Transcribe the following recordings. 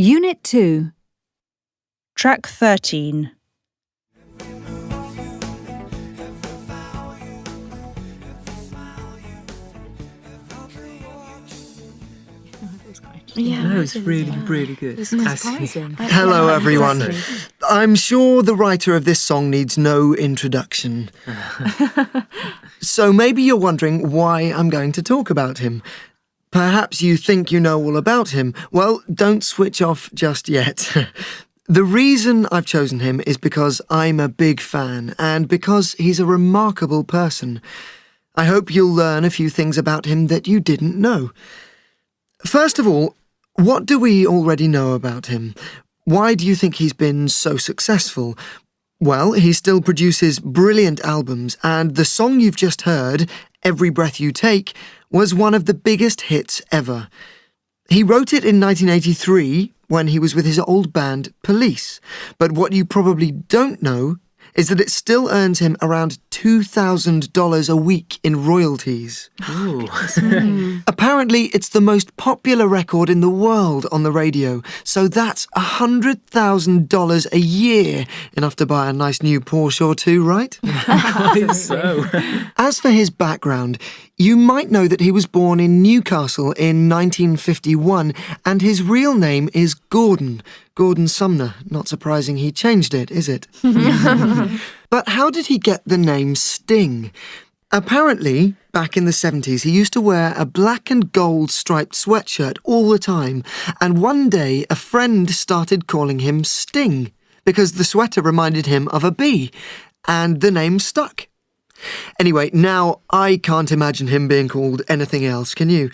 Unit 2. Track 13. No, it's really good. It's surprising. Hello, everyone. I'm sure the writer of this song needs no introduction. So maybe you're wondering why I'm going to talk about him. Perhaps you think you know all about him. Well, don't switch off just yet. The reason I've chosen him is because I'm a big fan and because he's a remarkable person. I hope you'll learn a few things about him that you didn't know. First of all, what do we already know about him? Why do you think he's been so successful? Well, he still produces brilliant albums, and the song you've just heard, Every Breath You Take, was one of the biggest hits ever. He wrote it in 1983 when he was with his old band Police, but what you probably don't know is that it still earns him around $2,000 a week in royalties. Apparently, it's the most popular record in the world on the radio, so that's $100,000 a year, enough to buy a nice new Porsche or two, right? Quite so. As for his background, you might know that he was born in Newcastle in 1951, and his real name is Gordon Sumner. Not surprising he changed it, is it? But how did he get the name Sting? Apparently, back in the 70s, he used to wear a black and gold striped sweatshirt all the time, and one day a friend started calling him Sting because the sweater reminded him of a bee, and the name stuck. Anyway, now I can't imagine him being called anything else, can you?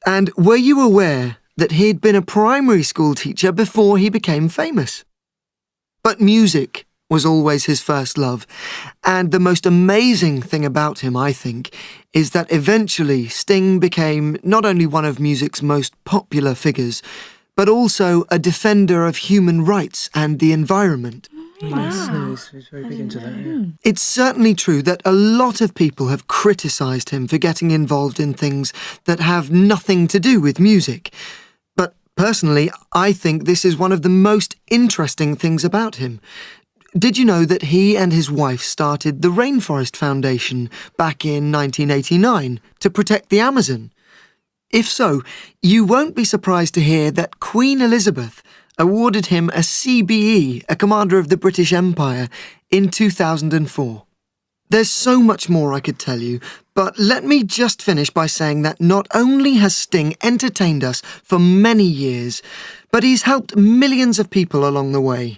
And were you aware that he'd been a primary school teacher before he became famous? But music was always his first love, and the most amazing thing about him, I think, is that eventually Sting became not only one of music's most popular figures, but also a defender of human rights and the environment. Yes, no, he's very big into that, yeah. It's certainly true that a lot of people have criticised him for getting involved in things that have nothing to do with music. But personally, I think this is one of the most interesting things about him. Did you know that he and his wife started the Rainforest Foundation back in 1989 to protect the Amazon? If so, you won't be surprised to hear that Queen Elizabeth awarded him a CBE, a Commander of the British Empire, in 2004. There's so much more I could tell you, but let me just finish by saying that not only has Sting entertained us for many years, but he's helped millions of people along the way.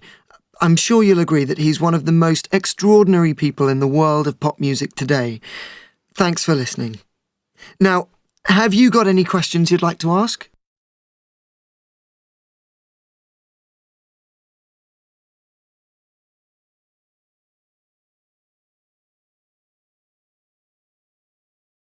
I'm sure you'll agree that he's one of the most extraordinary people in the world of pop music today. Thanks for listening. Now, have you got any questions you'd like to ask?